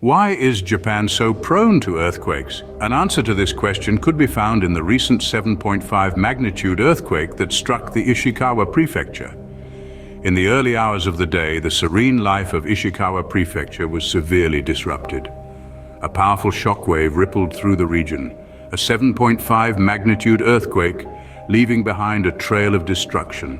Why is Japan so prone to earthquakes? An answer to this question could be found in the recent 7.5 magnitude earthquake that struck the Ishikawa prefecture. In the early hours of the day, the serene life of Ishikawa prefecture was severely disrupted. A powerful shockwave rippled through the region, a 7.5 magnitude earthquake, leaving behind a trail of destruction.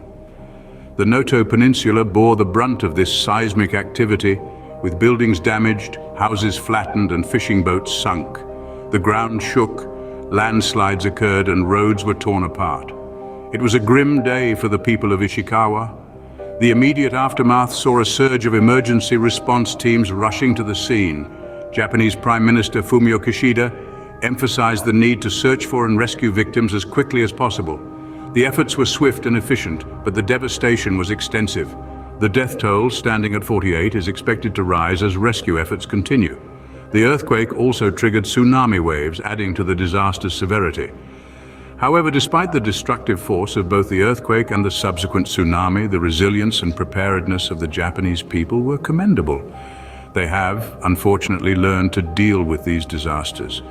The Noto Peninsula bore the brunt of this seismic activity, with buildings damaged, houses flattened, and fishing boats sunk. The ground shook, landslides occurred, and roads were torn apart. It was a grim day for the people of Ishikawa. The immediate aftermath saw a surge of emergency response teams rushing to the scene. Japanese Prime Minister Fumio Kishida emphasized the need to search for and rescue victims as quickly as possible. The efforts were swift and efficient, but the devastation was extensive. The death toll, standing at 48, is expected to rise as rescue efforts continue. The earthquake also triggered tsunami waves, adding to the disaster's severity. However, despite the destructive force of both the earthquake and the subsequent tsunami, the resilience and preparedness of the Japanese people were commendable. They have, unfortunately, learned to deal with these disasters.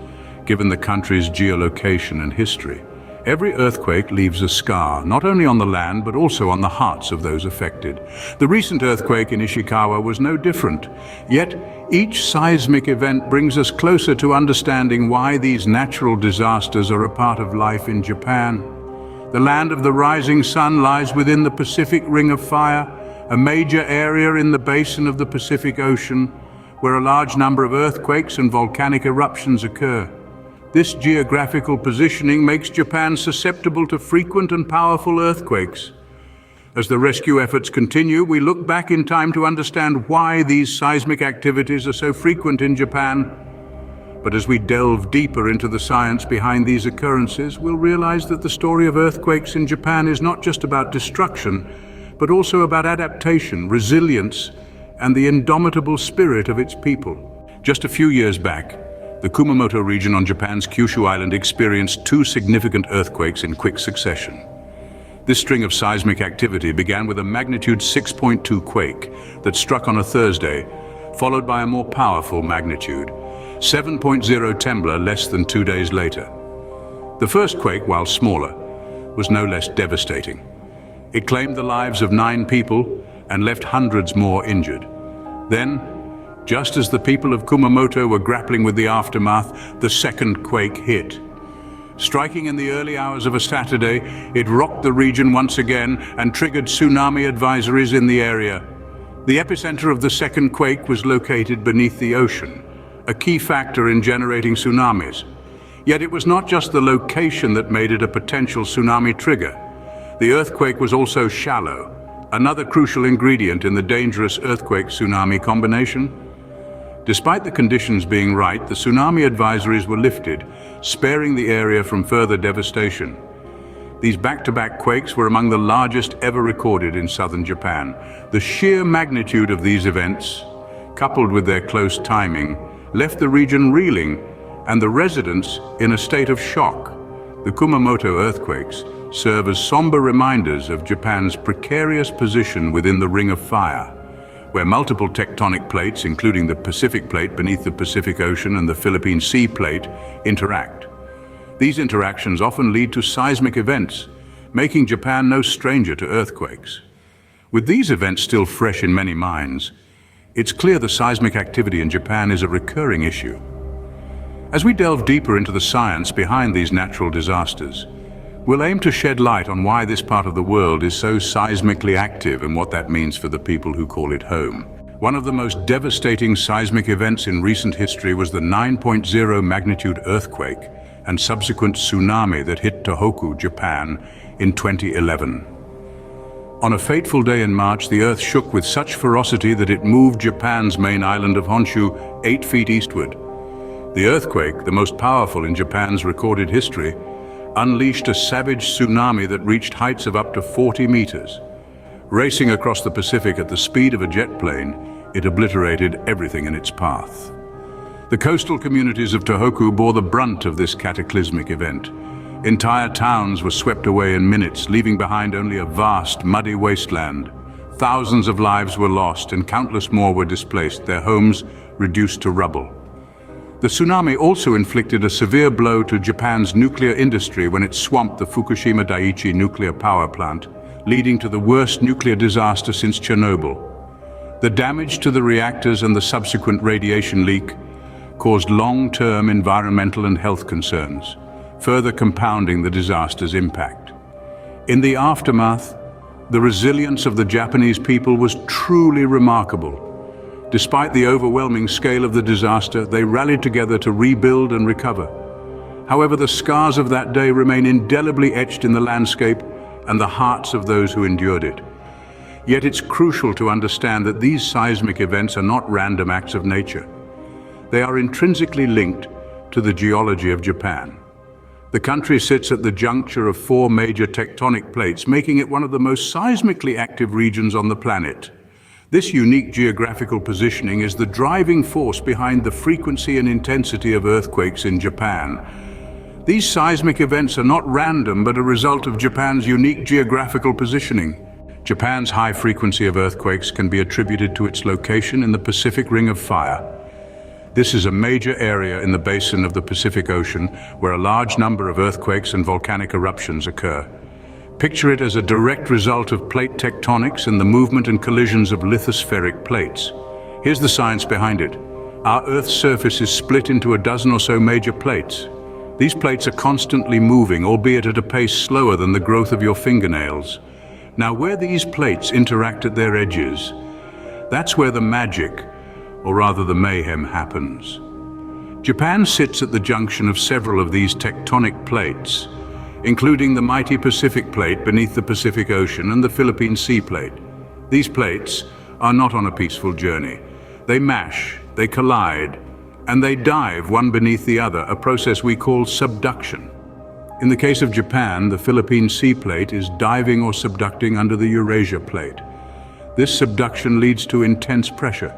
Given the country's geolocation and history, every earthquake leaves a scar, not only on the land, but also on the hearts of those affected. The recent earthquake in Ishikawa was no different. Yet, each seismic event brings us closer to understanding why these natural disasters are a part of life in Japan. The land of the rising sun lies within the Pacific Ring of Fire, a major area in the basin of the Pacific Ocean, where a large number of earthquakes and volcanic eruptions occur. This geographical positioning makes Japan susceptible to frequent and powerful earthquakes. As the rescue efforts continue, we look back in time to understand why these seismic activities are so frequent in Japan. But as we delve deeper into the science behind these occurrences, we'll realize that the story of earthquakes in Japan is not just about destruction, but also about adaptation, resilience, and the indomitable spirit of its people. Just a few years back, the Kumamoto region on Japan's Kyushu Island experienced two significant earthquakes in quick succession. This string of seismic activity began with a magnitude 6.2 quake that struck on a Thursday, followed by a more powerful magnitude, 7.0 tremor less than 2 days later. The first quake, while smaller, was no less devastating. It claimed the lives of 9 people and left hundreds more injured. Then, just as the people of Kumamoto were grappling with the aftermath, the second quake hit. Striking in the early hours of a Saturday, it rocked the region once again and triggered tsunami advisories in the area. The epicenter of the second quake was located beneath the ocean, a key factor in generating tsunamis. Yet it was not just the location that made it a potential tsunami trigger. The earthquake was also shallow, another crucial ingredient in the dangerous earthquake-tsunami combination. Despite the conditions being right, the tsunami advisories were lifted, sparing the area from further devastation. These back-to-back quakes were among the largest ever recorded in southern Japan. The sheer magnitude of these events, coupled with their close timing, left the region reeling and the residents in a state of shock. The Kumamoto earthquakes serve as somber reminders of Japan's precarious position within the Ring of Fire, where multiple tectonic plates, including the Pacific Plate beneath the Pacific Ocean and the Philippine Sea Plate, interact. These interactions often lead to seismic events, making Japan no stranger to earthquakes. With these events still fresh in many minds, it's clear the seismic activity in Japan is a recurring issue. As we delve deeper into the science behind these natural disasters, we'll aim to shed light on why this part of the world is so seismically active and what that means for the people who call it home. One of the most devastating seismic events in recent history was the 9.0 magnitude earthquake and subsequent tsunami that hit Tohoku, Japan, in 2011. On a fateful day in March, the earth shook with such ferocity that it moved Japan's main island of Honshu 8 feet eastward. The earthquake, the most powerful in Japan's recorded history, unleashed a savage tsunami that reached heights of up to 40 meters. Racing across the Pacific at the speed of a jet plane, it obliterated everything in its path. The coastal communities of Tohoku bore the brunt of this cataclysmic event. Entire towns were swept away in minutes, leaving behind only a vast, muddy wasteland. Thousands of lives were lost and countless more were displaced, their homes reduced to rubble. The tsunami also inflicted a severe blow to Japan's nuclear industry when it swamped the Fukushima Daiichi nuclear power plant, leading to the worst nuclear disaster since Chernobyl. The damage to the reactors and the subsequent radiation leak caused long-term environmental and health concerns, further compounding the disaster's impact. In the aftermath, the resilience of the Japanese people was truly remarkable. Despite the overwhelming scale of the disaster, they rallied together to rebuild and recover. However, the scars of that day remain indelibly etched in the landscape and the hearts of those who endured it. Yet it's crucial to understand that these seismic events are not random acts of nature. They are intrinsically linked to the geology of Japan. The country sits at the juncture of four major tectonic plates, making it one of the most seismically active regions on the planet. This unique geographical positioning is the driving force behind the frequency and intensity of earthquakes in Japan. These seismic events are not random, but a result of Japan's unique geographical positioning. Japan's high frequency of earthquakes can be attributed to its location in the Pacific Ring of Fire. This is a major area in the basin of the Pacific Ocean where a large number of earthquakes and volcanic eruptions occur. Picture it as a direct result of plate tectonics and the movement and collisions of lithospheric plates. Here's the science behind it. Our Earth's surface is split into a dozen or so major plates. These plates are constantly moving, albeit at a pace slower than the growth of your fingernails. Now, where these plates interact at their edges, that's where the magic, or rather the mayhem, happens. Japan sits at the junction of several of these tectonic plates, including the mighty Pacific Plate beneath the Pacific Ocean and the Philippine Sea Plate. These plates are not on a peaceful journey. They mash, they collide, and they dive one beneath the other, a process we call subduction. In the case of Japan, the Philippine Sea Plate is diving or subducting under the Eurasia Plate. This subduction leads to intense pressure.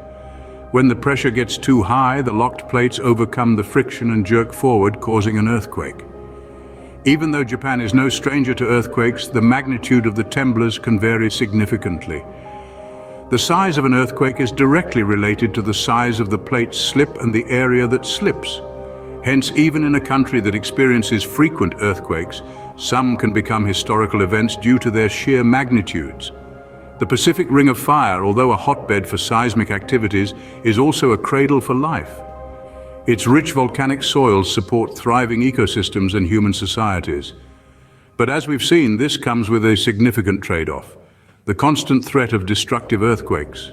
When the pressure gets too high, the locked plates overcome the friction and jerk forward, causing an earthquake. Even though Japan is no stranger to earthquakes, the magnitude of the tremblers can vary significantly. The size of an earthquake is directly related to the size of the plate slip and the area that slips. Hence, even in a country that experiences frequent earthquakes, some can become historical events due to their sheer magnitudes. The Pacific Ring of Fire, although a hotbed for seismic activities, is also a cradle for life. Its rich volcanic soils support thriving ecosystems and human societies. But as we've seen, this comes with a significant trade-off: the constant threat of destructive earthquakes.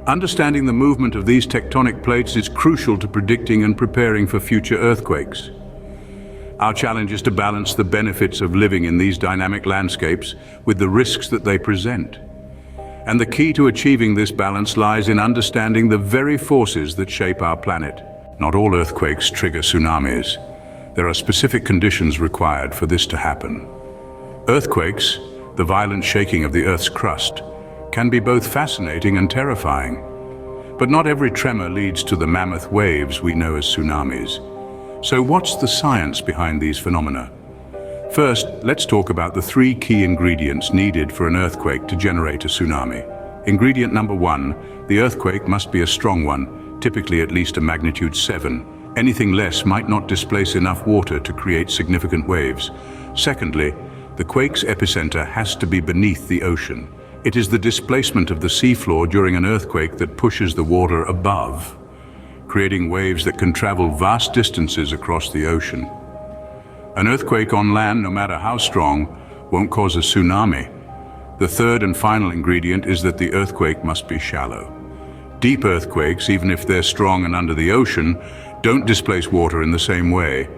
Understanding the movement of these tectonic plates is crucial to predicting and preparing for future earthquakes. Our challenge is to balance the benefits of living in these dynamic landscapes with the risks that they present. And the key to achieving this balance lies in understanding the very forces that shape our planet. Not all earthquakes trigger tsunamis. There are specific conditions required for this to happen. Earthquakes, the violent shaking of the Earth's crust, can be both fascinating and terrifying. But not every tremor leads to the mammoth waves we know as tsunamis. So what's the science behind these phenomena? First, let's talk about the three key ingredients needed for an earthquake to generate a tsunami. Ingredient number one: the earthquake must be a strong one, typically at least a magnitude 7. Anything less might not displace enough water to create significant waves. Secondly, the quake's epicenter has to be beneath the ocean. It is the displacement of the seafloor during an earthquake that pushes the water above, creating waves that can travel vast distances across the ocean. An earthquake on land, no matter how strong, won't cause a tsunami. The third and final ingredient is that the earthquake must be shallow. Deep earthquakes, even if they're strong and under the ocean, don't displace water in the same way.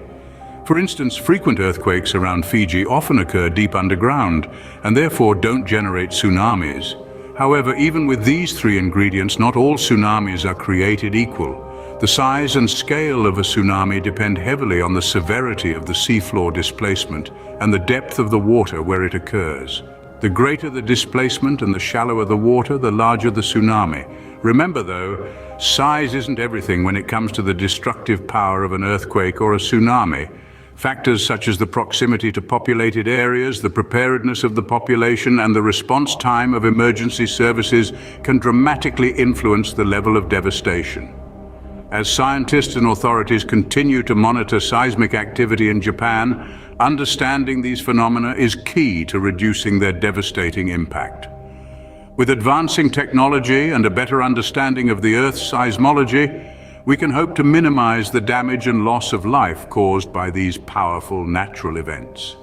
For instance, frequent earthquakes around Fiji often occur deep underground and therefore don't generate tsunamis. However, even with these three ingredients, not all tsunamis are created equal. The size and scale of a tsunami depend heavily on the severity of the seafloor displacement and the depth of the water where it occurs. The greater the displacement and the shallower the water, the larger the tsunami. Remember though, size isn't everything when it comes to the destructive power of an earthquake or a tsunami. Factors such as the proximity to populated areas, the preparedness of the population, and the response time of emergency services can dramatically influence the level of devastation. As scientists and authorities continue to monitor seismic activity in Japan, understanding these phenomena is key to reducing their devastating impact. With advancing technology and a better understanding of the Earth's seismology, we can hope to minimize the damage and loss of life caused by these powerful natural events.